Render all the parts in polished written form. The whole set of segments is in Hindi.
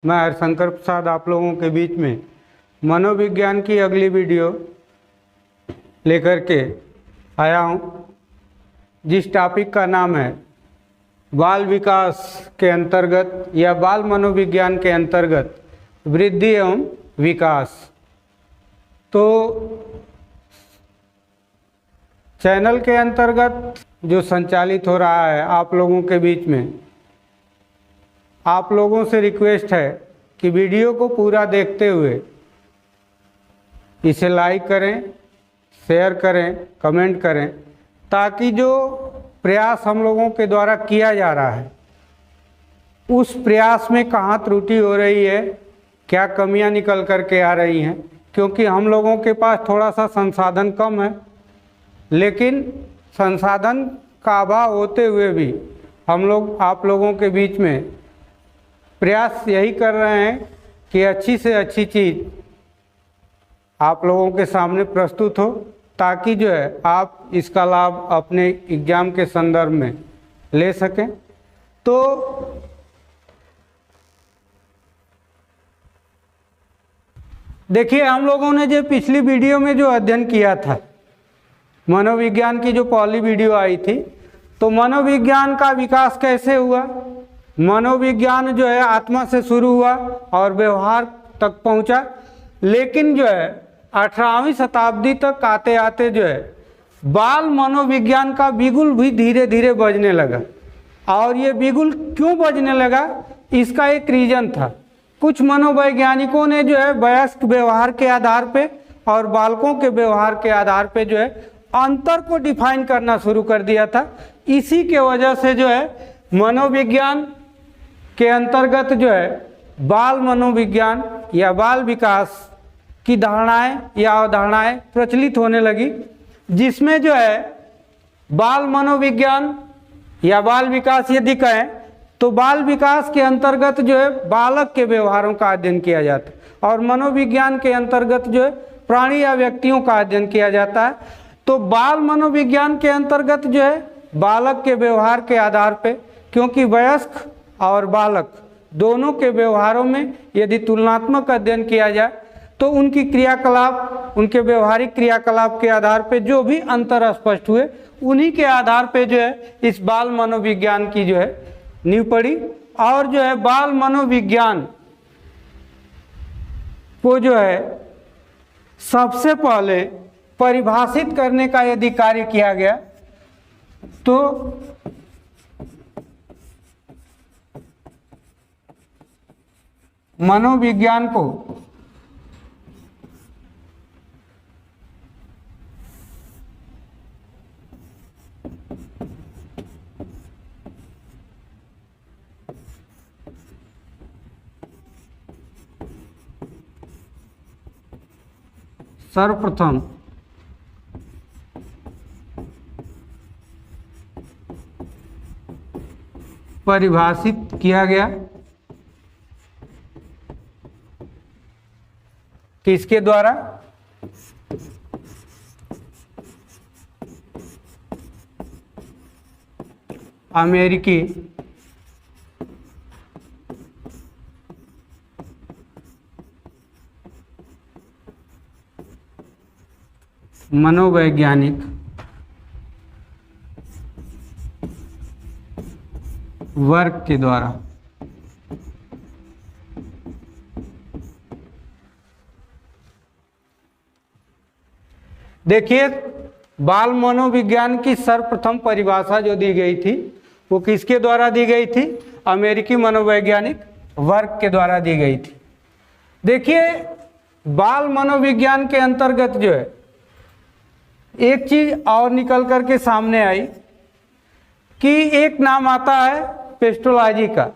मैं हरशंकर प्रसाद आप लोगों के बीच में मनोविज्ञान की अगली वीडियो लेकर के आया हूँ, जिस टॉपिक का नाम है बाल विकास के अंतर्गत या बाल मनोविज्ञान के अंतर्गत वृद्धि एवं विकास। तो चैनल के अंतर्गत जो संचालित हो रहा है आप लोगों के बीच में, आप लोगों से रिक्वेस्ट है कि वीडियो को पूरा देखते हुए इसे लाइक करें, शेयर करें, कमेंट करें, ताकि जो प्रयास हम लोगों के द्वारा किया जा रहा है उस प्रयास में कहाँ त्रुटि हो रही है, क्या कमियां निकल कर के आ रही हैं। क्योंकि हम लोगों के पास थोड़ा सा संसाधन कम है, लेकिन संसाधन का अभाव होते हुए भी हम लोग आप लोगों के बीच में प्रयास यही कर रहे हैं कि अच्छी से अच्छी चीज़ आप लोगों के सामने प्रस्तुत हो, ताकि जो है आप इसका लाभ अपने एग्ज़ाम के संदर्भ में ले सकें। तो देखिए, हम लोगों ने जो पिछली वीडियो में जो अध्ययन किया था, मनोविज्ञान की जो पहली वीडियो आई थी, तो मनोविज्ञान का विकास कैसे हुआ। मनोविज्ञान जो है आत्मा से शुरू हुआ और व्यवहार तक पहुंचा, लेकिन जो है 18वीं शताब्दी तक आते आते जो है बाल मनोविज्ञान का बिगुल भी धीरे धीरे बजने लगा। और ये बिगुल क्यों बजने लगा, इसका एक रीजन था। कुछ मनोवैज्ञानिकों ने जो है वयस्क व्यवहार के आधार पे और बालकों के व्यवहार के आधार पे जो है अंतर को डिफाइन करना शुरू कर दिया था। इसी के वजह से जो है मनोविज्ञान के अंतर्गत जो है बाल मनोविज्ञान या बाल विकास की धारणाएं या अवधारणाएं प्रचलित होने लगी, जिसमें जो है बाल मनोविज्ञान या बाल विकास यदि कहें तो बाल विकास के अंतर्गत जो है बालक के व्यवहारों का अध्ययन किया जाता है और मनोविज्ञान के अंतर्गत जो है प्राणी या व्यक्तियों का अध्ययन किया जाता है। तो बाल मनोविज्ञान के अंतर्गत जो है बालक के व्यवहार के आधार पे, क्योंकि वयस्क और बालक दोनों के व्यवहारों में यदि तुलनात्मक अध्ययन किया जाए तो उनकी क्रियाकलाप, उनके व्यवहारिक क्रियाकलाप के आधार पे जो भी अंतर स्पष्ट हुए, उन्हीं के आधार पे जो है इस बाल मनोविज्ञान की जो है नींव पड़ी। और जो है बाल मनोविज्ञान को जो है सबसे पहले परिभाषित करने का यदि कार्य किया गया तो मनोविज्ञान को सर्वप्रथम परिभाषित किया गया। किसके द्वारा, अमेरिकी मनोवैज्ञानिक वर्ग के द्वारा। देखिए, बाल मनोविज्ञान की सर्वप्रथम परिभाषा जो दी गई थी वो किसके द्वारा दी गई थी, अमेरिकी मनोवैज्ञानिक वर्ग के द्वारा दी गई थी। देखिए, बाल मनोविज्ञान के अंतर्गत जो है एक चीज और निकल करके सामने आई कि एक नाम आता है पेस्टोलॉजी का।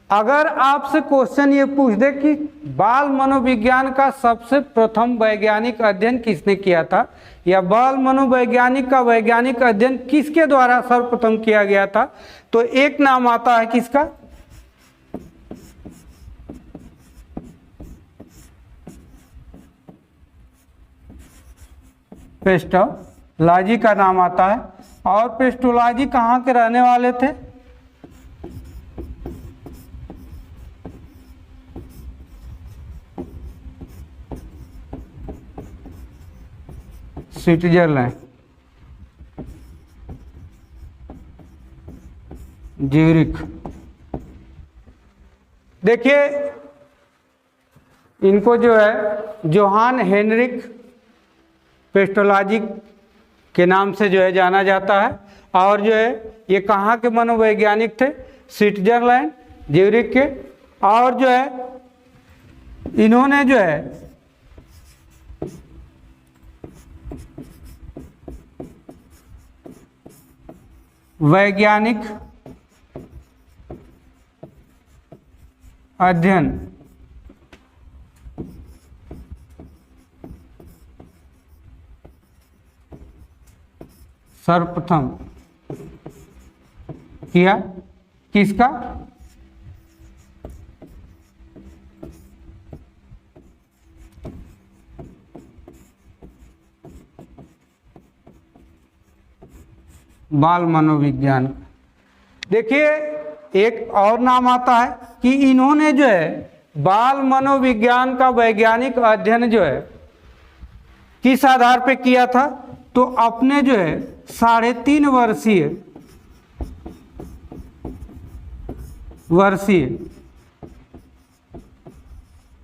अगर आपसे क्वेश्चन ये पूछ दे कि बाल मनोविज्ञान का सबसे प्रथम वैज्ञानिक अध्ययन किसने किया था, या बाल मनोवैज्ञानिक का वैज्ञानिक अध्ययन किसके द्वारा सर्वप्रथम किया गया था, तो एक नाम आता है किसका, पेस्टोलॉजी का नाम आता है। और पेस्टोलॉजी कहाँ के रहने वाले थे, स्विट्जरलैंड, ज्यूरिख। देखिए इनको जो है जोहान हेनरिक पेस्टोलॉजी के नाम से जो है जाना जाता है। और जो है ये कहाँ के मनोवैज्ञानिक थे? स्विट्जरलैंड, ज्यूरिख के। और जो है इन्होंने जो है वैज्ञानिक अध्ययन सर्वप्रथम किया। किसका? बाल मनोविज्ञान। देखिए एक और नाम आता है कि इन्होंने जो है बाल मनोविज्ञान का वैज्ञानिक अध्ययन जो है किस आधार पे किया था? तो अपने जो है 3.5 वर्षीय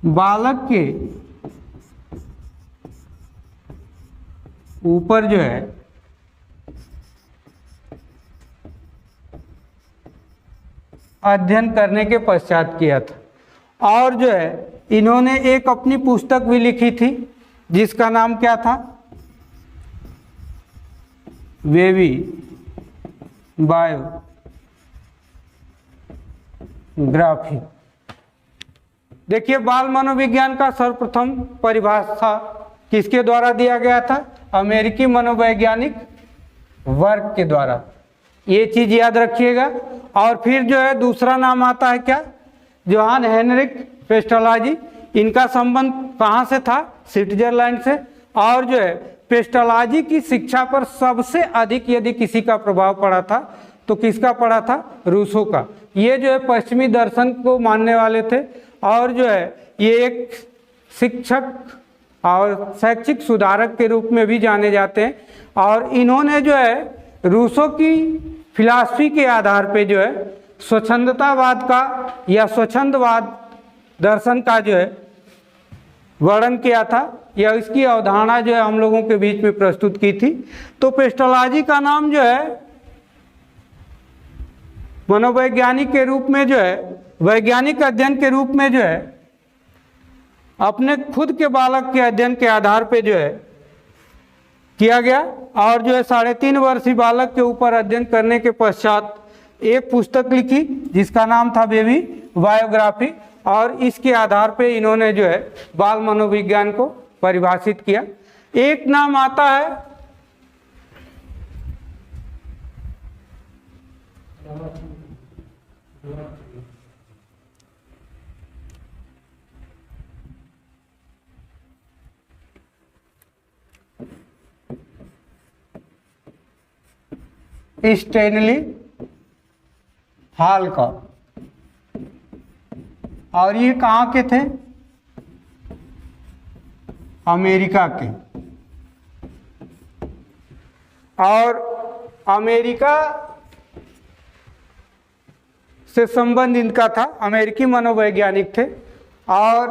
बालक के ऊपर जो है अध्ययन करने के पश्चात किया था। और जो है इन्होंने एक अपनी पुस्तक भी लिखी थी जिसका नाम क्या था? Baby biography. देखिए बाल मनोविज्ञान का सर्वप्रथम परिभाषा किसके द्वारा दिया गया था? अमेरिकी मनोवैज्ञानिक वर्ग के द्वारा। ये चीज याद रखिएगा। और फिर जो है दूसरा नाम आता है क्या? Johann Heinrich Pestalozzi. इनका संबंध कहाँ से था? स्विट्जरलैंड से। और जो है पेस्टोलॉजी की शिक्षा पर सबसे अधिक यदि किसी का प्रभाव पड़ा था तो किसका पड़ा था? रूसो का। ये जो है पश्चिमी दर्शन को मानने वाले थे और जो है ये एक शिक्षक और शैक्षिक सुधारक के रूप में भी जाने जाते हैं। और इन्होंने जो है रूसो की फिलॉसफी के आधार पे जो है स्वच्छंदतावाद का या स्वच्छंदवाद दर्शन का जो है वर्णन किया था या इसकी अवधारणा जो है हम लोगों के बीच में प्रस्तुत की थी। तो पेस्टोलॉजी का नाम जो है मनोवैज्ञानिक के रूप में जो है वैज्ञानिक अध्ययन के रूप में जो है अपने खुद के बालक के अध्ययन के आधार पे जो है किया गया। और जो है 3.5 वर्षीय बालक के ऊपर अध्ययन करने के पश्चात एक पुस्तक लिखी जिसका नाम था बेबी बायोग्राफी। और इसके आधार पे इन्होंने जो है बाल मनोविज्ञान को परिभाषित किया। एक नाम आता है स्टैनली हॉल का। और ये कहाँ के थे? अमेरिका के। और अमेरिका से संबंध इनका था, अमेरिकी मनोवैज्ञानिक थे। और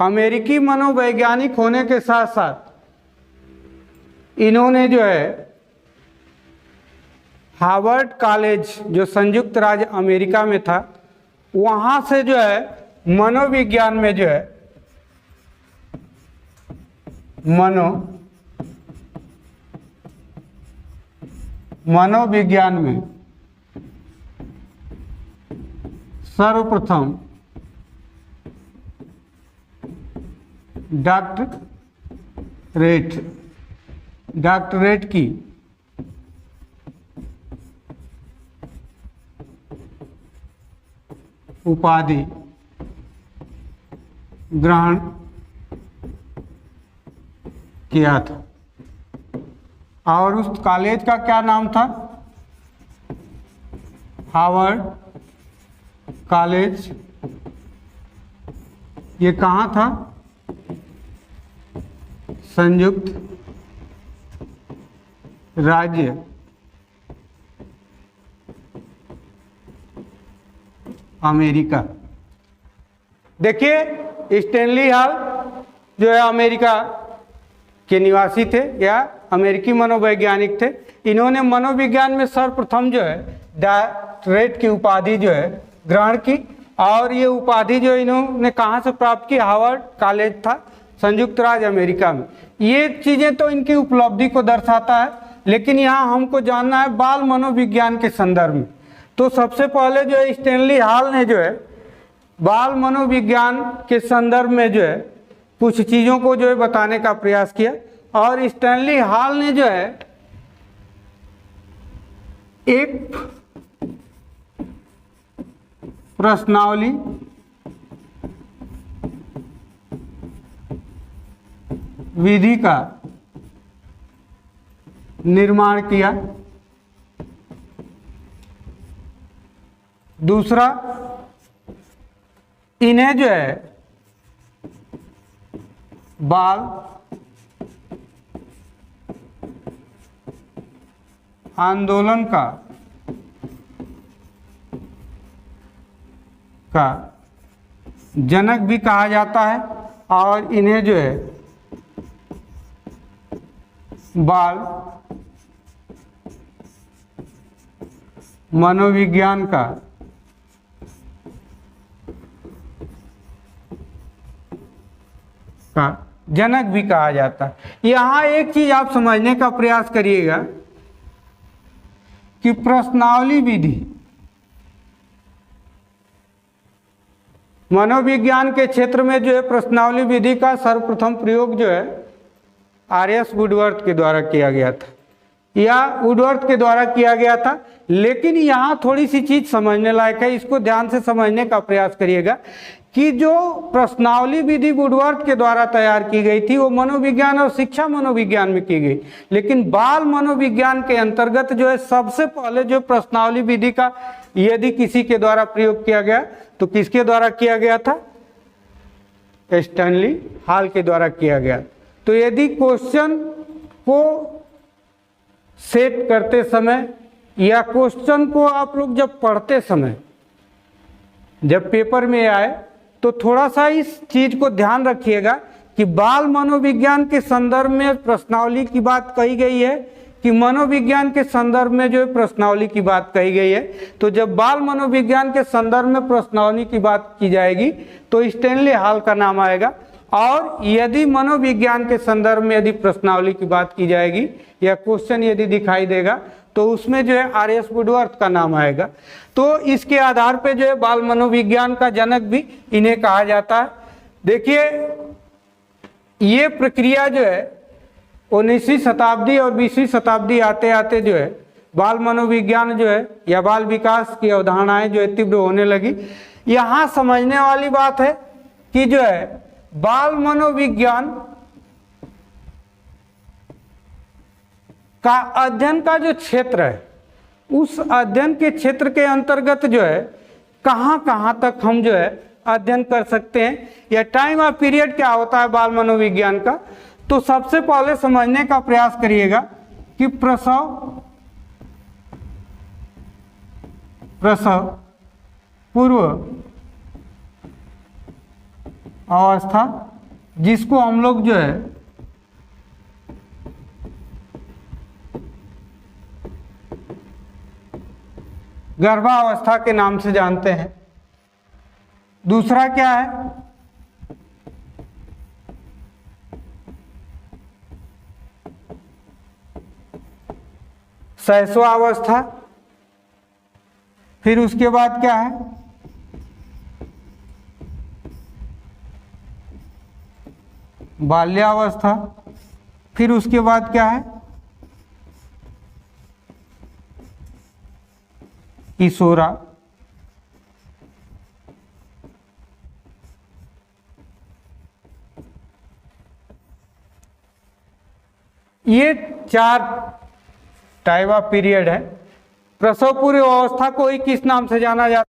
अमेरिकी मनोवैज्ञानिक होने के साथ साथ इन्होंने जो है हार्वर्ड कॉलेज जो संयुक्त राज्य अमेरिका में था वहाँ से जो है मनोविज्ञान में जो है मनोविज्ञान में सर्वप्रथम डॉक्टरेट की उपाधि ग्रहण किया था। और उस कॉलेज का क्या नाम था? Harvard college. ये कहाँ था? संयुक्त राज्य अमेरिका। देखिए स्टैनली हॉल जो है अमेरिका के निवासी थे या अमेरिकी मनोवैज्ञानिक थे। इन्होंने मनोविज्ञान में सर्वप्रथम जो है डॉक्टरेट की उपाधि जो है ग्रहण की, और ये उपाधि जो इन्होंने कहाँ से प्राप्त की? हार्वर्ड कॉलेज था संयुक्त राज्य अमेरिका में। ये चीज़ें तो इनकी उपलब्धि को दर्शाता है, लेकिन यहाँ हमको जानना है बाल मनोविज्ञान के संदर्भ में। तो सबसे पहले जो है स्टैनली हॉल ने जो है बाल मनोविज्ञान के संदर्भ में जो है कुछ चीज़ों को जो है बताने का प्रयास किया। और स्टैनली हॉल ने जो है एक प्रश्नावली विधि का निर्माण किया। दूसरा, इन्हें जो है बाल आंदोलन का जनक भी कहा जाता है, और इन्हें जो है बाल मनोविज्ञान का जनक भी कहा जाता है। यहाँ एक चीज आप समझने का प्रयास करिएगा कि प्रश्नावली विधि मनोविज्ञान के क्षेत्र में जो है प्रश्नावली विधि का सर्वप्रथम प्रयोग जो है आर.एस. वुडवर्थ के द्वारा किया गया था, या वुडवर्थ के द्वारा किया गया था। लेकिन यहाँ थोड़ी सी चीज समझने लायक है, इसको ध्यान से समझने का प्रयास करिएगा कि जो प्रश्नावली विधि वुडवर्थ के द्वारा तैयार की गई थी वो मनोविज्ञान और शिक्षा मनोविज्ञान में की गई, लेकिन बाल मनोविज्ञान के अंतर्गत जो है सबसे पहले जो प्रश्नावली विधि का यदि किसी के द्वारा प्रयोग किया गया तो किसके द्वारा किया गया था? स्टैनली हॉल के द्वारा किया गया। तो यदि क्वेश्चन को सेट करते समय या क्वेश्चन को आप लोग जब पढ़ते समय जब पेपर में आए तो थोड़ा सा इस चीज को ध्यान रखिएगा कि बाल मनोविज्ञान के संदर्भ में प्रश्नावली की बात कही गई है कि मनोविज्ञान के संदर्भ में जो है प्रश्नावली की बात कही गई है। तो जब बाल मनोविज्ञान के संदर्भ में प्रश्नावली की बात की जाएगी तो स्टैनली हॉल का नाम आएगा, और यदि मनोविज्ञान के संदर्भ में यदि प्रश्नावली की बात की जाएगी या क्वेश्चन यदि दिखाई देगा तो उसमें जो है आर.एस. वुडवर्थ का नाम आएगा। तो इसके आधार पे जो है बाल मनोविज्ञान का जनक भी इन्हें कहा जाता है। देखिए ये प्रक्रिया जो है 19वीं शताब्दी और 20वीं शताब्दी आते आते जो है बाल मनोविज्ञान जो है या बाल विकास की अवधारणाएं जो है तीव्र होने लगी। यहाँ समझने वाली बात है कि जो है बाल मनोविज्ञान का अध्ययन का जो क्षेत्र है उस अध्ययन के क्षेत्र के अंतर्गत जो है कहाँ कहाँ तक हम जो है अध्ययन कर सकते हैं या टाइम ऑफ पीरियड क्या होता है बाल मनोविज्ञान का। तो सबसे पहले समझने का प्रयास करिएगा कि प्रसव पूर्व अवस्था, जिसको हम लोग जो है गर्भावस्था के नाम से जानते हैं। दूसरा क्या है? शैशवावस्था। फिर उसके बाद क्या है? बाल्यावस्था। फिर उसके बाद क्या है? किशोरा। ये 4 टाइप ऑफ पीरियड है। प्रसव पूर्व अवस्था को ही किस नाम से जाना जाता है?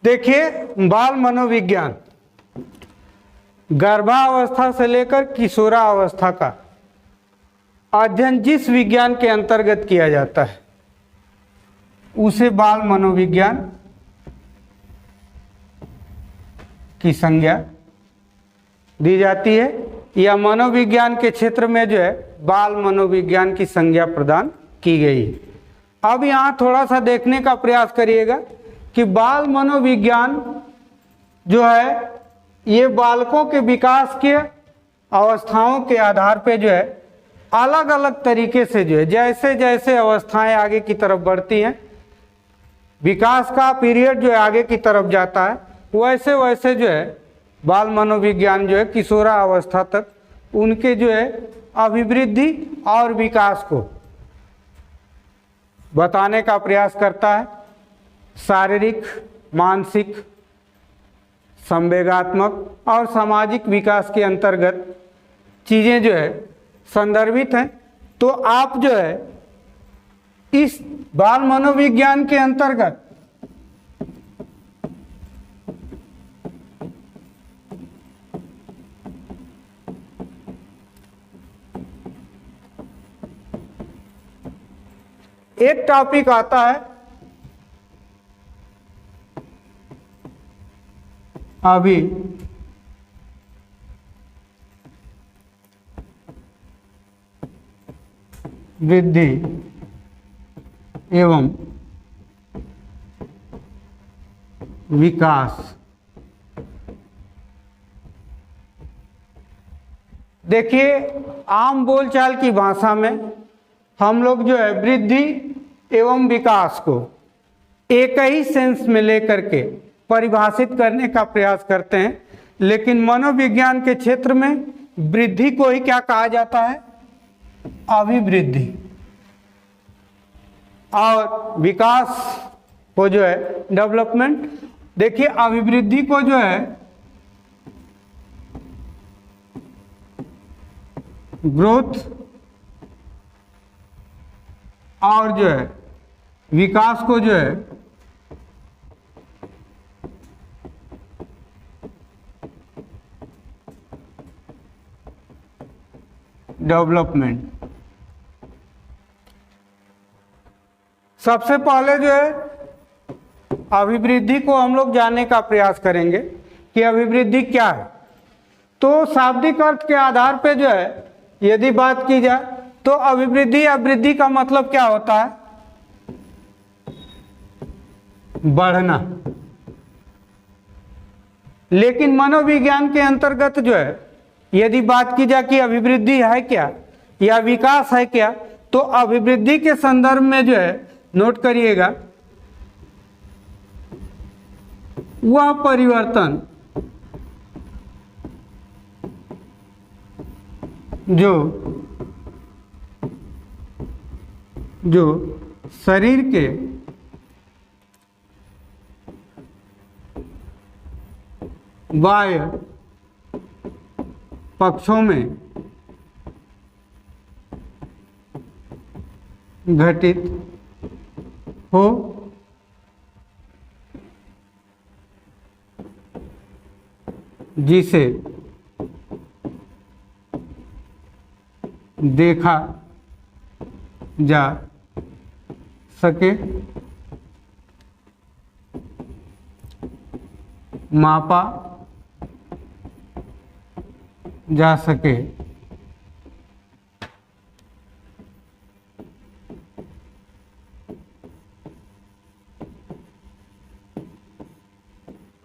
देखिए, बाल मनोविज्ञान गर्भावस्था से लेकर किशोरावस्था का अध्ययन जिस विज्ञान के अंतर्गत किया जाता है उसे बाल मनोविज्ञान की संज्ञा दी जाती है, या मनोविज्ञान के क्षेत्र में जो है बाल मनोविज्ञान की संज्ञा प्रदान की गई है। अब यहाँ थोड़ा सा देखने का प्रयास करिएगा कि बाल मनोविज्ञान जो है ये बालकों के विकास के अवस्थाओं के आधार पे जो है अलग अलग तरीके से जो है जैसे जैसे अवस्थाएं आगे की तरफ बढ़ती हैं, विकास का पीरियड जो है आगे की तरफ जाता है, वैसे वैसे जो है बाल मनोविज्ञान जो है किशोरावस्था तक उनके जो है अभिवृद्धि और विकास को बताने का प्रयास करता है। शारीरिक, मानसिक, संवेगात्मक और सामाजिक विकास के अंतर्गत चीज़ें जो है संदर्भित हैं। तो आप जो है इस बाल मनोविज्ञान के अंतर्गत एक टॉपिक आता है अभी वृद्धि एवं विकास। देखिए, आम बोलचाल की भाषा में हम लोग जो है वृद्धि एवं विकास को एक ही सेंस में लेकर के परिभाषित करने का प्रयास करते हैं, लेकिन मनोविज्ञान के क्षेत्र में वृद्धि को ही क्या कहा जाता है? अभिवृद्धि। और विकास को जो है डेवलपमेंट। देखिए, अभिवृद्धि को जो है ग्रोथ और जो है विकास को जो है डेवलपमेंट। सबसे पहले जो है अभिवृद्धि को हम लोग जानने का प्रयास करेंगे कि अभिवृद्धि क्या है। तो शाब्दिक अर्थ के आधार पे जो है यदि बात की जाए तो अभिवृद्धि या वृद्धि का मतलब क्या होता है? बढ़ना। लेकिन मनोविज्ञान के अंतर्गत जो है यदि बात की जाए कि अभिवृद्धि है क्या या विकास है क्या, तो अभिवृद्धि के संदर्भ में जो है नोट करिएगा वह परिवर्तन जो शरीर के बाह्य पक्षों में घटित हो, जिसे देखा जा सके, मापा जा सके,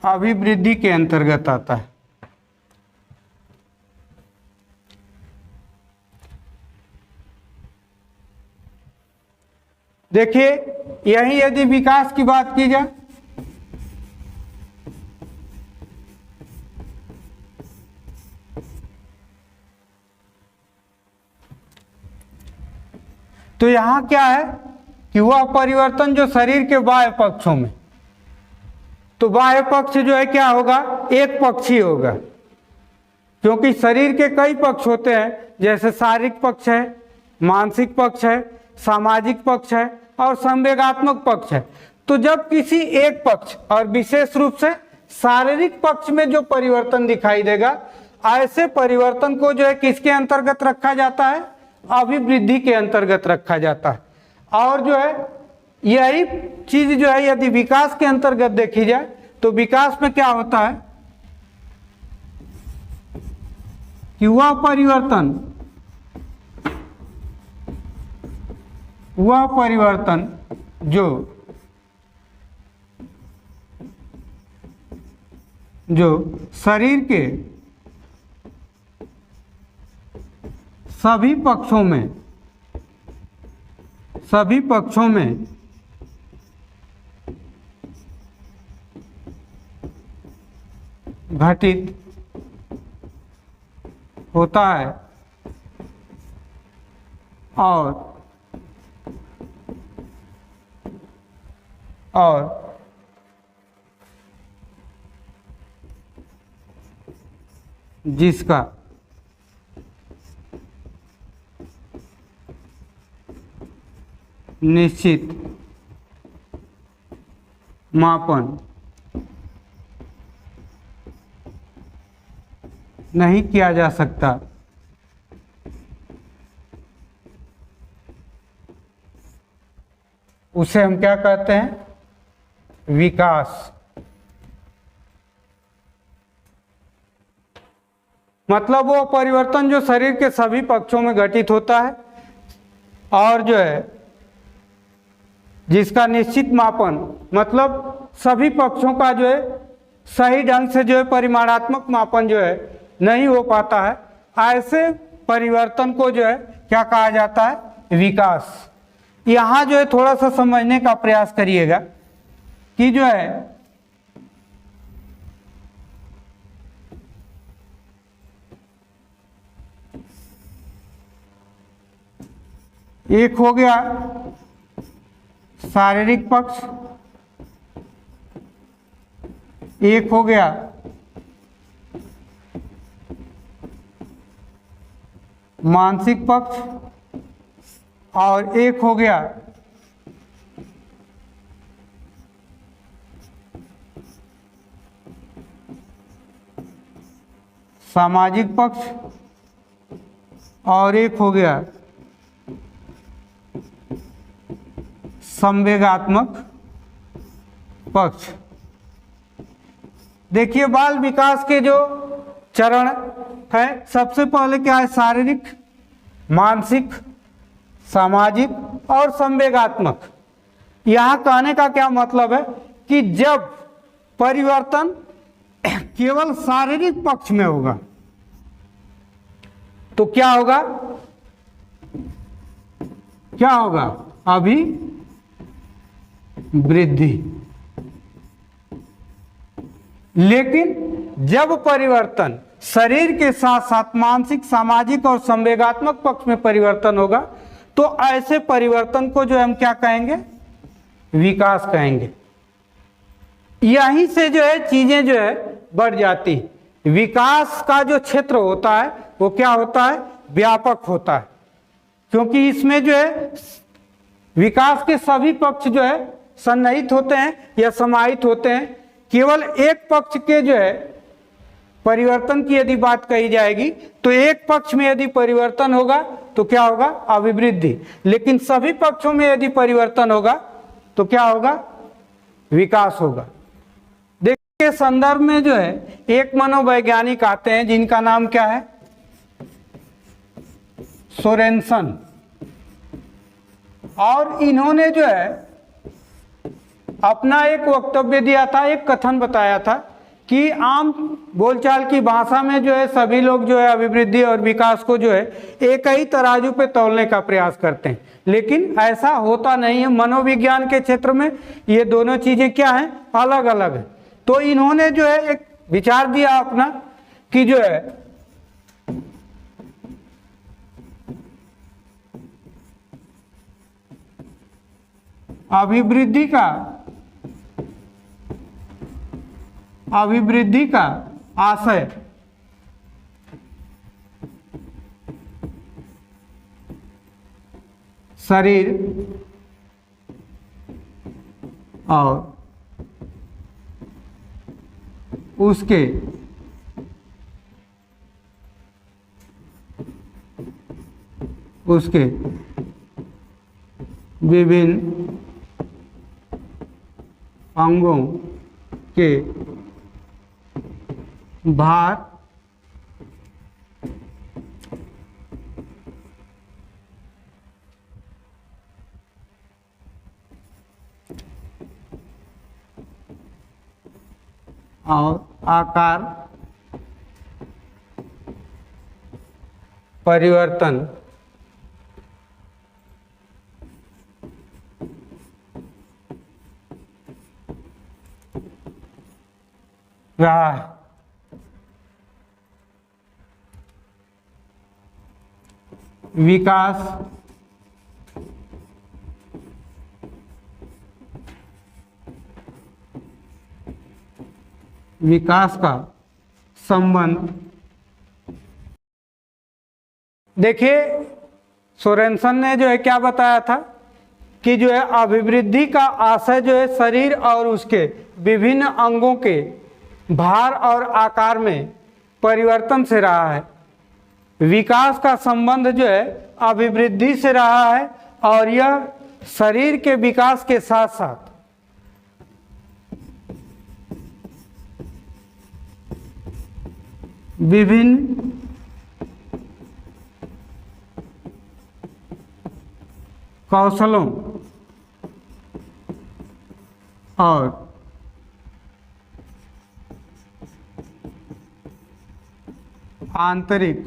अभिवृद्धि के अंतर्गत आता है। देखिए, यही यदि विकास की बात की जाए तो यहां क्या है कि वह परिवर्तन जो शरीर के बाह्य पक्षों में, तो बाह्य पक्ष जो है क्या होगा? एक पक्षी होगा, क्योंकि शरीर के कई पक्ष होते हैं, जैसे शारीरिक पक्ष है, मानसिक पक्ष है, सामाजिक पक्ष है और संवेगात्मक पक्ष है। तो जब किसी एक पक्ष और विशेष रूप से शारीरिक पक्ष में जो परिवर्तन दिखाई देगा, ऐसे परिवर्तन को जो है किसके अंतर्गत रखा जाता है? अभिवृद्धि के अंतर्गत रखा जाता है। और जो है यही चीज जो है यदि विकास के अंतर्गत देखी जाए तो विकास में क्या होता है कि वह परिवर्तन जो शरीर के सभी पक्षों में घटित होता है और जिसका निश्चित मापन नहीं किया जा सकता, उसे हम क्या कहते हैं? विकास। मतलब वो परिवर्तन जो शरीर के सभी पक्षों में घटित होता है और जो है जिसका निश्चित मापन, मतलब सभी पक्षों का जो है सही ढंग से जो है परिमाणात्मक मापन जो है नहीं हो पाता है, ऐसे परिवर्तन को जो है क्या कहा जाता है? विकास। यहाँ जो है थोड़ा सा समझने का प्रयास करिएगा कि जो है एक हो गया शारीरिक पक्ष, एक हो गया मानसिक पक्ष और एक हो गया सामाजिक पक्ष और एक हो गया संवेगात्मक पक्ष। देखिए बाल विकास के जो चरण है, सबसे पहले क्या है? शारीरिक, मानसिक, सामाजिक और संवेगात्मक। यहाँ कहने का क्या मतलब है कि जब परिवर्तन केवल शारीरिक पक्ष में होगा तो क्या होगा? क्या होगा? अभी वृद्धि। लेकिन जब परिवर्तन शरीर के साथ साथ मानसिक, सामाजिक और संवेगात्मक पक्ष में परिवर्तन होगा तो ऐसे परिवर्तन को जो हम क्या कहेंगे? विकास कहेंगे। यहीं से जो है चीजें जो है बढ़ जाती। विकास का जो क्षेत्र होता है वो क्या होता है? व्यापक होता है, क्योंकि इसमें जो है विकास के सभी पक्ष जो है सन्निहित होते हैं या समाहित होते हैं। केवल एक पक्ष के जो है परिवर्तन की यदि बात कही जाएगी तो एक पक्ष में यदि परिवर्तन होगा तो क्या होगा? अभिवृद्धि। लेकिन सभी पक्षों में यदि परिवर्तन होगा तो क्या होगा? विकास होगा। देखिए संदर्भ में जो है एक मनोवैज्ञानिक आते हैं जिनका नाम क्या है? सोरेनसन। और इन्होंने जो है अपना एक वक्तव्य दिया था, एक कथन बताया था कि आम बोलचाल की भाषा में जो है सभी लोग जो है अभिवृद्धि और विकास को जो है एक ही तराजू पे तौलने का प्रयास करते हैं, लेकिन ऐसा होता नहीं है। मनोविज्ञान के क्षेत्र में ये दोनों चीजें क्या हैं? अलग अलग है। तो इन्होंने जो है एक विचार दिया अपना कि जो है अभिवृद्धि का आशय शरीर और उसके विभिन्न अंगों के भार और आकार परिवर्तन रहा है। विकास का संबंध देखिए, सोरेनसन ने जो है क्या बताया था कि जो है अभिवृद्धि का आशय जो है शरीर और उसके विभिन्न अंगों के भार और आकार में परिवर्तन से रहा है। विकास का संबंध जो है अभिवृद्धि से रहा है और यह शरीर के विकास के साथ साथ विभिन्न कौशलों और आंतरिक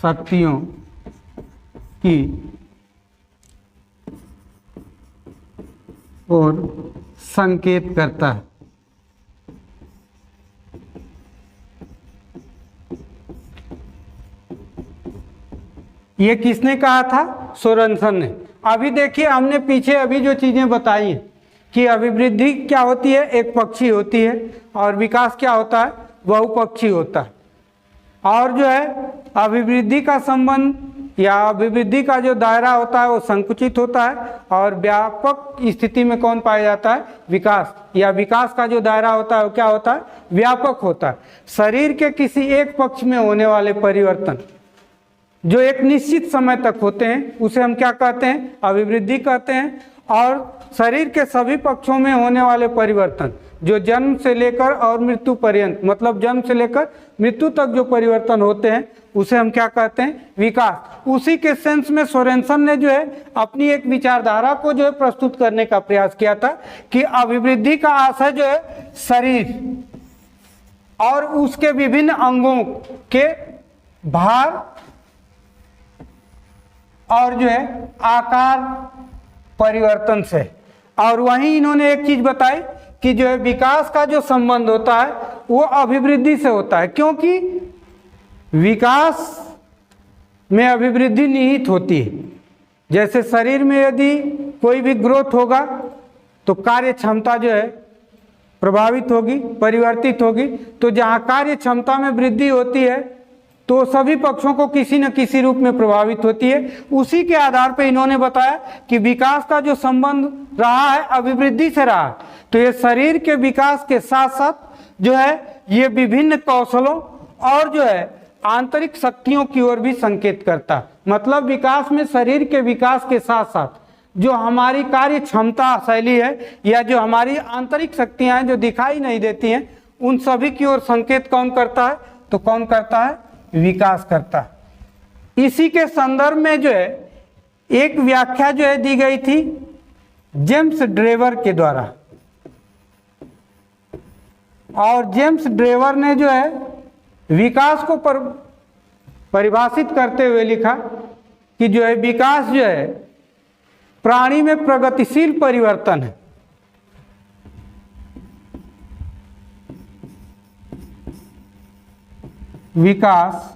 शक्तियों की ओर संकेत करता है। ये किसने कहा था? सोरेनसन ने। अभी देखिए, हमने पीछे अभी जो चीजें बताई हैं कि अभिवृद्धि क्या होती है, एक पक्षी होती है, और विकास क्या होता है, बहुपक्षी होता है। और जो है अभिवृद्धि का संबंध या अभिवृद्धि का जो दायरा होता है वो संकुचित होता है, और व्यापक स्थिति में कौन पाया जाता है? विकास। या विकास का जो दायरा होता है वो क्या होता है? व्यापक होता है। शरीर के किसी एक पक्ष में होने वाले परिवर्तन जो एक निश्चित समय तक होते हैं उसे हम क्या कहते हैं? अभिवृद्धि कहते हैं। और शरीर के सभी पक्षों में होने वाले परिवर्तन जो जन्म से लेकर और मृत्यु पर्यंत, मतलब जन्म से लेकर मृत्यु तक जो परिवर्तन होते हैं उसे हम क्या कहते हैं? विकास। उसी के सेंस में सोरेनसन ने जो है अपनी एक विचारधारा को जो है प्रस्तुत करने का प्रयास किया था कि अभिवृद्धि का आशय जो है शरीर और उसके विभिन्न अंगों के भार और जो है आकार परिवर्तन से। और वहीं इन्होंने एक चीज बताई कि जो है विकास का जो संबंध होता है वो अभिवृद्धि से होता है, क्योंकि विकास में अभिवृद्धि निहित होती है। जैसे शरीर में यदि कोई भी ग्रोथ होगा तो कार्य क्षमता जो है प्रभावित होगी, परिवर्तित होगी। तो जहाँ कार्य क्षमता में वृद्धि होती है तो सभी पक्षों को किसी न किसी रूप में प्रभावित होती है। उसी के आधार पर इन्होंने बताया कि विकास का जो संबंध रहा है अभिवृद्धि से रहा है। तो ये शरीर के विकास के साथ साथ जो है ये विभिन्न कौशलों और जो है आंतरिक शक्तियों की ओर भी संकेत करता है। मतलब विकास में शरीर के विकास के साथ साथ जो हमारी कार्य क्षमता शैली है या जो हमारी आंतरिक शक्तियां हैं जो दिखाई नहीं देती हैं, उन सभी की ओर संकेत कौन करता है? तो कौन करता है? विकास करता है। इसी के संदर्भ में जो है एक व्याख्या जो है दी गई थी जेम्स ड्रेवर के द्वारा, और जेम्स ड्रेवर ने जो है विकास को परिभाषित करते हुए लिखा कि जो है विकास जो है प्राणी में प्रगतिशील परिवर्तन है। विकास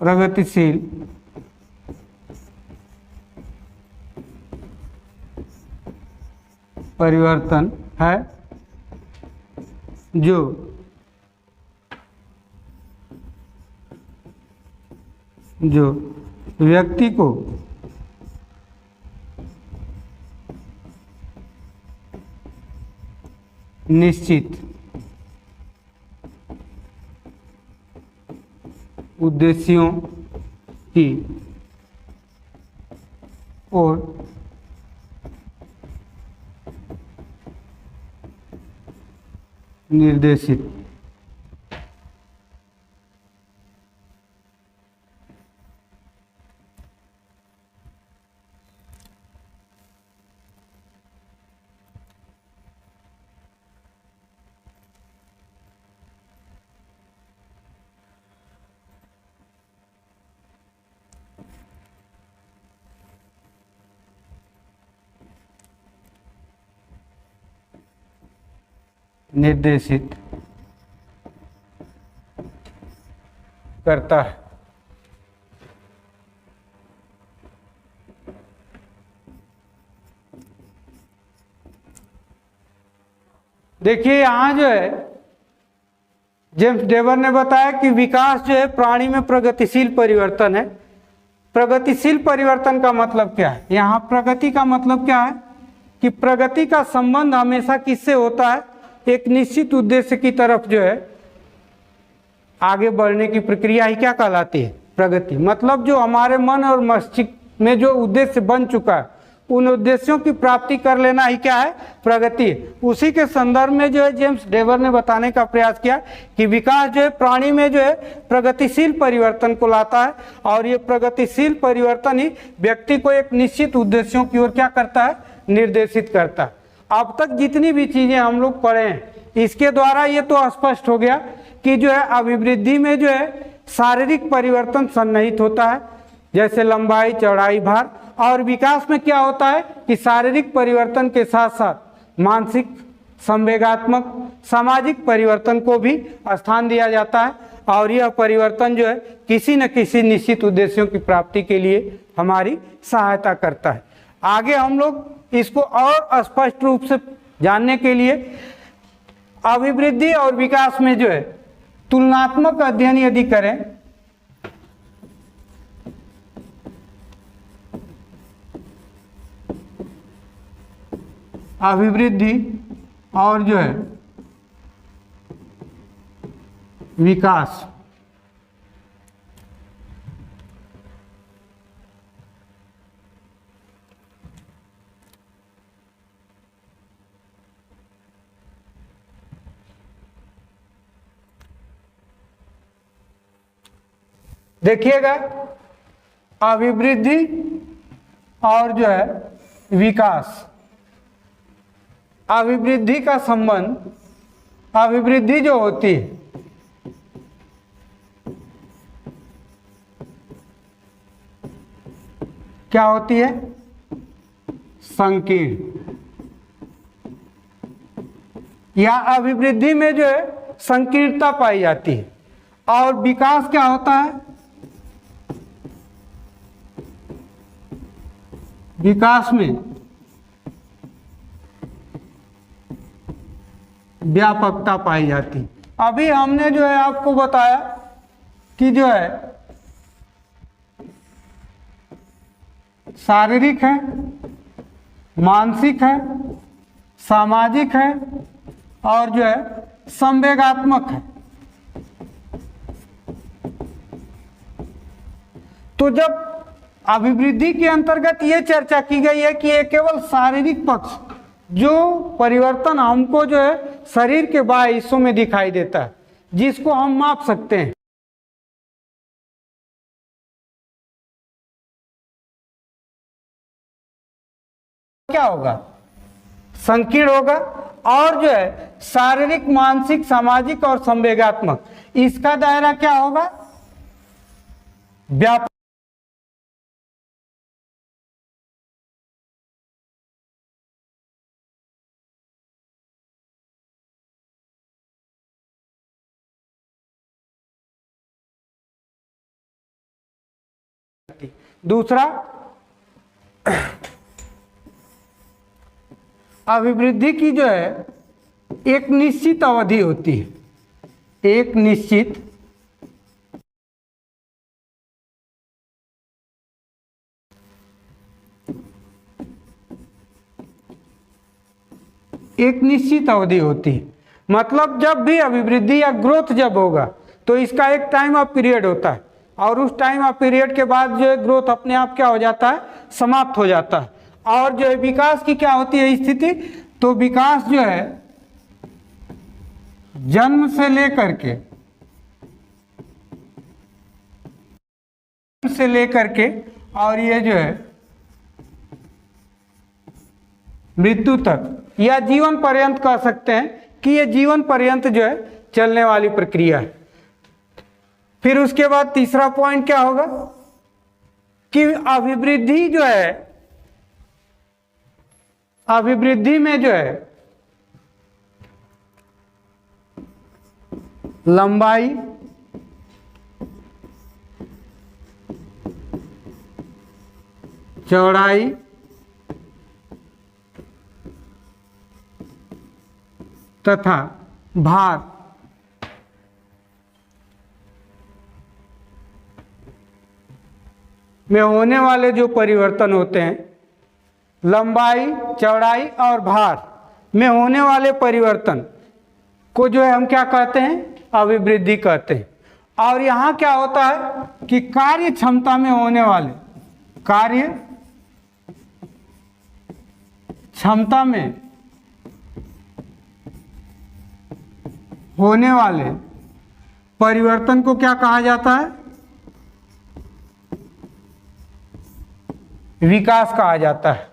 प्रगतिशील परिवर्तन है जो व्यक्ति को निश्चित उद्देश्यों की ओर निर्देशित करता है। देखिए यहाँ जो है जेम्स डेवर ने बताया कि विकास जो है प्राणी में प्रगतिशील परिवर्तन है। प्रगतिशील परिवर्तन का मतलब क्या है? यहाँ प्रगति का मतलब क्या है कि प्रगति का संबंध हमेशा किससे होता है? एक निश्चित उद्देश्य की तरफ जो है आगे बढ़ने की प्रक्रिया ही क्या कहलाती है? प्रगति। मतलब जो हमारे मन और मस्तिष्क में जो उद्देश्य बन चुका है उन उद्देश्यों की प्राप्ति कर लेना ही क्या है? प्रगति। उसी के संदर्भ में जो है जेम्स डेवर ने बताने का प्रयास किया कि विकास जो है प्राणी में जो है प्रगतिशील परिवर्तन को लाता है और ये प्रगतिशील परिवर्तन ही व्यक्ति को एक निश्चित उद्देश्यों की ओर क्या करता है? निर्देशित करता है। अब तक जितनी भी चीजें हम लोग पढ़े हैं इसके द्वारा ये तो स्पष्ट हो गया कि जो है अभिवृद्धि में जो है शारीरिक परिवर्तन सन्निहित होता है, जैसे लंबाई, चौड़ाई, भार। और विकास में क्या होता है कि शारीरिक परिवर्तन के साथ साथ मानसिक, संवेगात्मक, सामाजिक परिवर्तन को भी स्थान दिया जाता है और यह परिवर्तन जो है किसी न किसी निश्चित उद्देश्यों की प्राप्ति के लिए हमारी सहायता करता है। आगे हम लोग इसको और स्पष्ट रूप से जानने के लिए अभिवृद्धि और विकास में जो है तुलनात्मक अध्ययन यदि करें अभिवृद्धि और जो है विकास देखिएगा, अभिवृद्धि और जो है विकास, अभिवृद्धि का संबंध, अभिवृद्धि जो होती है क्या होती है? संकीर्ण। या अभिवृद्धि में जो है संकीर्णता पाई जाती है और विकास क्या होता है? विकास में व्यापकता पाई जाती। अभी हमने जो है आपको बताया कि जो है शारीरिक है, मानसिक है, सामाजिक है और जो है संवेगात्मक है। तो जब अभिवृद्धि के अंतर्गत ये चर्चा की गई है कि ये केवल शारीरिक पक्ष, जो परिवर्तन हमको जो है शरीर के बाह्य हिस्सों में दिखाई देता है, जिसको हम माप सकते हैं, क्या होगा? संकीर्ण होगा। और जो है शारीरिक, मानसिक, सामाजिक और संवेगात्मक, इसका दायरा क्या होगा? व्यापक। जाती है। दूसरा, अभिवृद्धि की जो है एक निश्चित अवधि होती है, एक निश्चित अवधि होती है। मतलब जब भी अभिवृद्धि या ग्रोथ जब होगा तो इसका एक टाइम ऑफ पीरियड होता है, और उस टाइम ऑफ पीरियड के बाद जो है ग्रोथ अपने आप क्या हो जाता है, समाप्त हो जाता है। और जो है विकास की क्या होती है स्थिति, तो विकास जो है जन्म से लेकर के और ये जो है मृत्यु तक या जीवन पर्यंत कह सकते हैं कि ये जीवन पर्यंत जो है चलने वाली प्रक्रिया है। फिर उसके बाद तीसरा पॉइंट क्या होगा कि अभिवृद्धि जो है, अभिवृद्धि में जो है लंबाई, चौड़ाई तथा भार में होने वाले जो परिवर्तन होते हैं, लंबाई, चौड़ाई और भार में होने वाले परिवर्तन को जो है हम क्या कहते हैं, अभिवृद्धि कहते हैं। और यहाँ क्या होता है कि कार्य क्षमता में होने वाले, कार्य क्षमता में होने वाले परिवर्तन को क्या कहा जाता है, विकास कहा जाता है।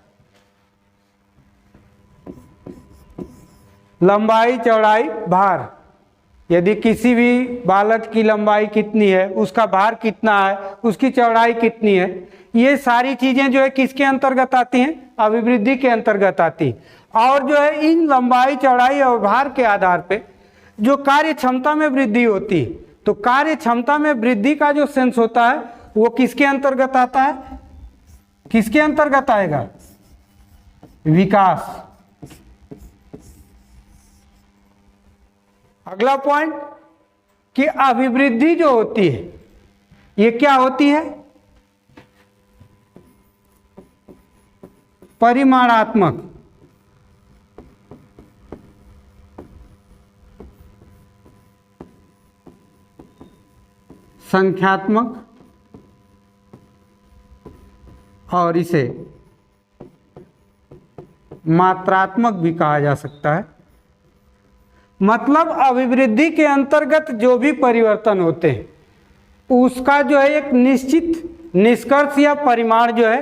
लंबाई, चौड़ाई, भार, यदि किसी भी बालक की लंबाई कितनी है, उसका भार कितना है, उसकी चौड़ाई कितनी है, ये सारी चीजें जो है किसके अंतर्गत आती हैं, अभिवृद्धि के अंतर्गत आती हैं। और जो है इन लंबाई, चौड़ाई और भार के आधार पे जो कार्य क्षमता में वृद्धि होती है, तो कार्य क्षमता में वृद्धि का जो सेंस होता है वो किसके अंतर्गत आता है, किसके अंतर्गत आएगा, विकास। अगला पॉइंट कि अभिवृद्धि जो होती है ये क्या होती है, परिमाणात्मक, संख्यात्मक और इसे मात्रात्मक भी कहा जा सकता है। मतलब अभिवृद्धि के अंतर्गत जो भी परिवर्तन होते हैं उसका जो है एक निश्चित निष्कर्ष या परिमाण जो है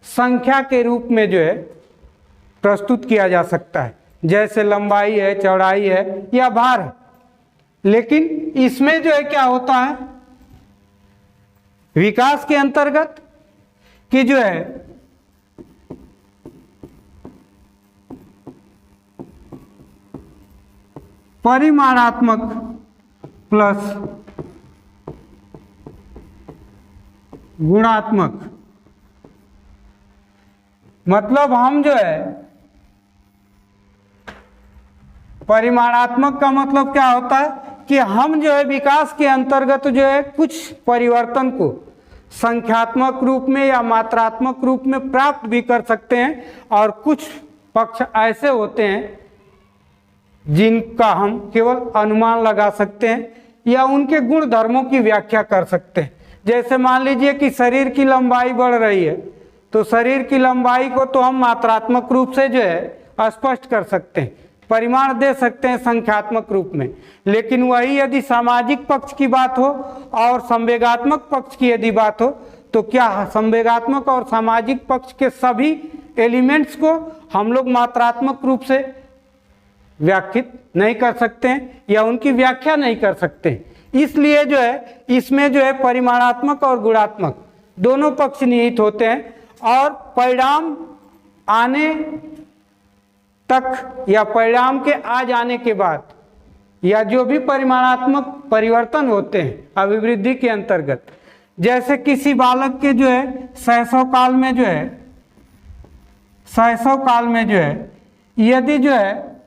संख्या के रूप में जो है प्रस्तुत किया जा सकता है, जैसे लंबाई है, चौड़ाई है या भार है। लेकिन इसमें जो है क्या होता है विकास के अंतर्गत कि जो है परिमाणात्मक प्लस गुणात्मक, मतलब हम जो है परिमाणात्मक का मतलब क्या होता है कि हम जो है विकास के अंतर्गत जो है कुछ परिवर्तन को संख्यात्मक रूप में या मात्रात्मक रूप में प्राप्त भी कर सकते हैं, और कुछ पक्ष ऐसे होते हैं जिनका हम केवल अनुमान लगा सकते हैं या उनके गुण धर्मों की व्याख्या कर सकते हैं। जैसे मान लीजिए कि शरीर की लंबाई बढ़ रही है, तो शरीर की लंबाई को तो हम मात्रात्मक रूप से जो है स्पष्ट कर सकते हैं, परिमाण दे सकते हैं संख्यात्मक रूप में। लेकिन वही यदि सामाजिक पक्ष की बात हो और संवेगात्मक पक्ष की यदि बात हो, तो क्या संवेगात्मक और सामाजिक पक्ष के सभी एलिमेंट्स को हम लोग मात्रात्मक रूप से व्याख्यात नहीं कर सकते हैं या उनकी व्याख्या नहीं कर सकते। इसलिए जो है इसमें जो है परिमाणात्मक और गुणात्मक दोनों पक्ष निहित होते हैं, और परिणाम आने तक या परिणाम के आ जाने के बाद या जो भी परिमाणात्मक परिवर्तन होते हैं अभिवृद्धि के अंतर्गत, जैसे किसी बालक के जो है शैशव काल में जो है, शैशव काल में जो है यदि जो है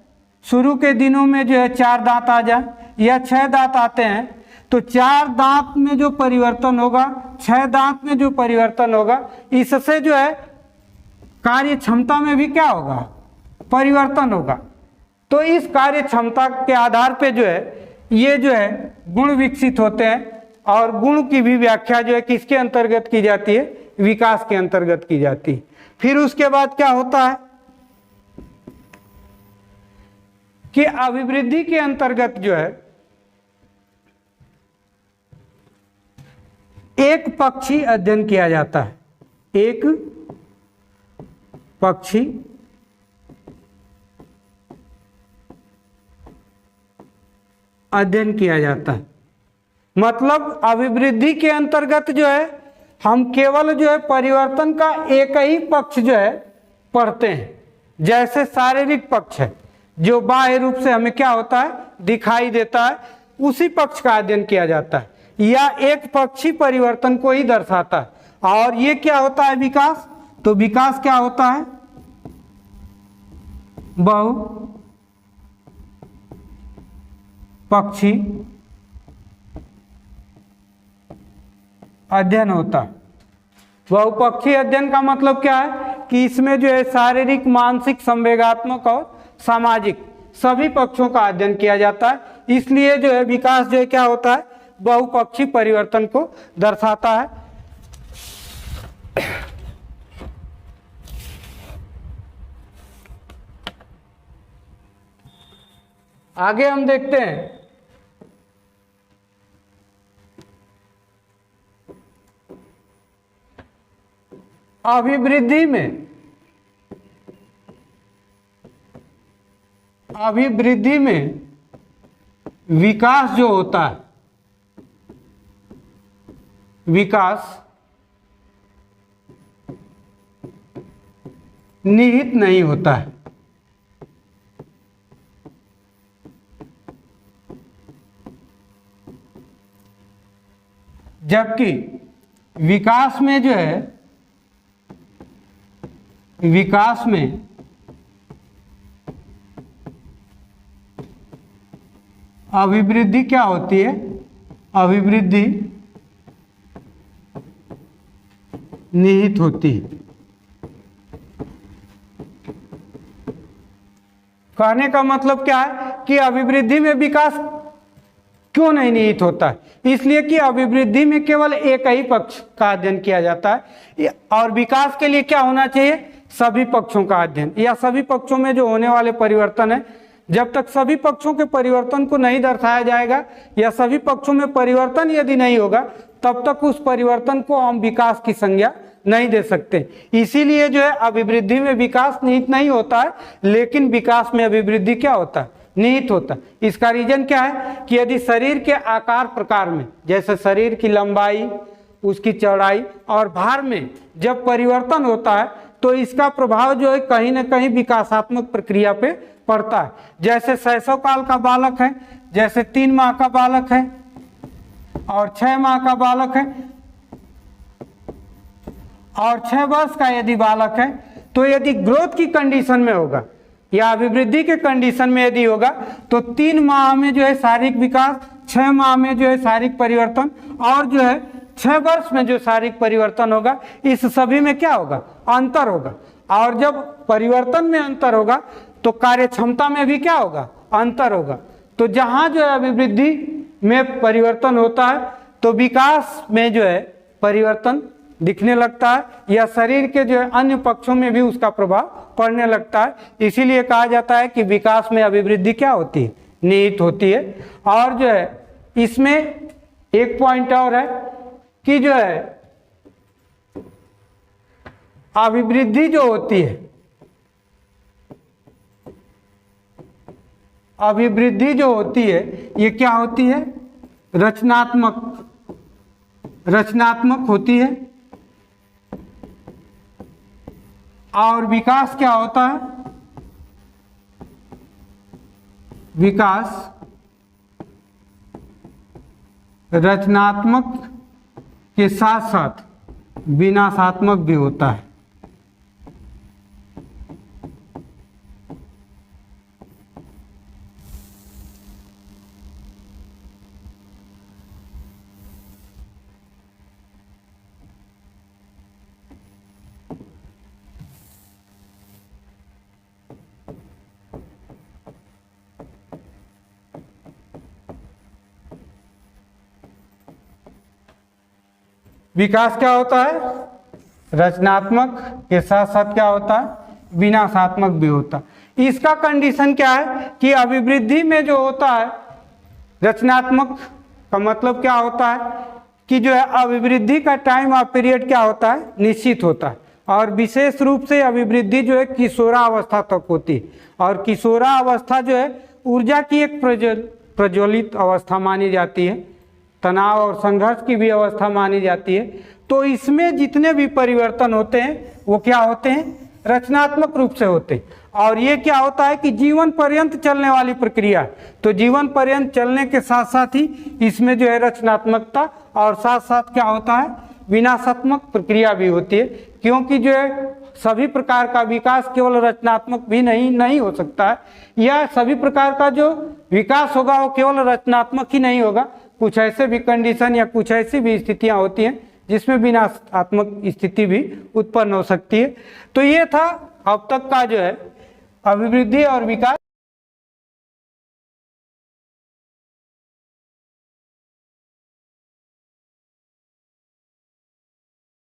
शुरू के दिनों में जो है 4 दांत आ जाए या 6 दांत आते हैं, तो 4 दांत में जो परिवर्तन होगा, 6 दांत में जो परिवर्तन होगा, इससे जो है कार्य क्षमता में भी क्या होगा, परिवर्तन होगा। तो इस कार्य क्षमता के आधार पे जो है ये जो है गुण विकसित होते हैं, और गुण की भी व्याख्या जो है किसके अंतर्गत की जाती है, विकास के अंतर्गत की जाती है। फिर उसके बाद क्या होता है कि अभिवृद्धि के अंतर्गत जो है एक पक्षी अध्ययन किया जाता है, एक पक्षी अध्ययन किया जाता है। मतलब अभिवृद्धि के अंतर्गत जो है हम केवल जो है परिवर्तन का एक ही पक्ष जो है पढ़ते हैं, जैसे शारीरिक पक्ष है जो बाह्य रूप से हमें क्या होता है, दिखाई देता है, उसी पक्ष का अध्ययन किया जाता है, या एक पक्षी परिवर्तन को ही दर्शाता है। और ये क्या होता है, विकास। तो विकास क्या होता है, बहु पक्षी अध्ययन होता है। बहुपक्षी अध्ययन का मतलब क्या है कि इसमें जो है शारीरिक, मानसिक, संवेगात्मक और सामाजिक सभी पक्षों का अध्ययन किया जाता है। इसलिए जो है विकास जो है क्या होता है, बहुपक्षी परिवर्तन को दर्शाता है। आगे हम देखते हैं अभिवृद्धि में विकास जो होता है, विकास निहित नहीं होता है। जबकि विकास में जो है, विकास में अभिवृद्धि क्या होती है, अभिवृद्धि निहित होती है। कहने का मतलब क्या है कि अभिवृद्धि में विकास क्यों नहीं निहित होता है, इसलिए कि अभिवृद्धि में केवल एक ही पक्ष का अध्ययन किया जाता है, और विकास के लिए क्या होना चाहिए, सभी पक्षों का अध्ययन, या सभी पक्षों में जो होने वाले परिवर्तन है। जब तक सभी पक्षों के परिवर्तन को नहीं दर्शाया जाएगा, या सभी पक्षों में परिवर्तन यदि नहीं होगा, तब तक उस परिवर्तन को हम विकास की संज्ञा नहीं दे सकते। इसीलिए जो है अभिवृद्धि में विकास निहित नहीं होता है, लेकिन विकास में अभिवृद्धि क्या होता है, निहित होता है। इसका रीजन क्या है कि यदि शरीर के आकार प्रकार में, जैसे शरीर की लंबाई, उसकी चौड़ाई और भार में जब परिवर्तन होता है, तो इसका प्रभाव जो है कहीं ना कहीं विकासात्मक प्रक्रिया पे पड़ता है। जैसे शैशव काल का बालक है, जैसे 3 माह का बालक है और 6 माह का बालक है, और 6 वर्ष का यदि बालक है, तो यदि ग्रोथ की कंडीशन में होगा या अभिवृद्धि के कंडीशन में यदि होगा, तो 3 माह में जो है शारीरिक विकास, 6 माह में जो है शारीरिक परिवर्तन, और जो है 6 वर्ष में जो शारीरिक परिवर्तन होगा, इस सभी में क्या होगा, अंतर होगा। और जब परिवर्तन में अंतर होगा तो कार्य क्षमता में भी क्या होगा, अंतर होगा। तो जहां जो है अभिवृद्धि में परिवर्तन होता है, तो विकास में जो है परिवर्तन दिखने लगता है, या शरीर के जो है अन्य पक्षों में भी उसका प्रभाव पड़ने लगता है। इसीलिए कहा जाता है कि विकास में अभिवृद्धि क्या होती है, निहित होती है। और जो है इसमें एक पॉइंट और है कि जो है अभिवृद्धि जो होती है, अभिवृद्धि जो होती है ये क्या होती है, रचनात्मक होती है। और विकास क्या होता है, विकास रचनात्मक के साथ साथ विनाशात्मक भी होता है। विकास क्या होता है? रचनात्मक के साथ साथ क्या होता है? विनाशात्मक भी होता है। इसका कंडीशन क्या है कि अभिवृद्धि में जो होता है रचनात्मक का मतलब क्या होता है कि जो है अभिवृद्धि का टाइम और पीरियड क्या होता है? निश्चित होता है। और विशेष रूप से अभिवृद्धि जो है किशोरावस्था तक होती है, और किशोरावस्था जो है ऊर्जा की एक प्रज्वलित अवस्था मानी जाती है, तनाव और संघर्ष की भी अवस्था मानी जाती है। तो इसमें जितने भी परिवर्तन होते हैं वो क्या होते हैं? रचनात्मक रूप से होते हैं। और ये क्या होता है कि जीवन पर्यंत चलने वाली प्रक्रिया है। तो जीवन पर्यंत चलने के साथ साथ ही इसमें जो है रचनात्मकता और साथ साथ क्या होता है? विनाशात्मक प्रक्रिया भी होती है, क्योंकि जो है सभी प्रकार का विकास केवल रचनात्मक भी नहीं हो सकता है, या सभी प्रकार का जो विकास होगा वो केवल रचनात्मक ही नहीं होगा। कुछ ऐसे भी कंडीशन या कुछ ऐसी भी स्थितियां होती हैं जिसमें विनाशात्मक स्थिति भी उत्पन्न हो सकती है। तो ये था अब तक का जो है अभिवृद्धि और विकास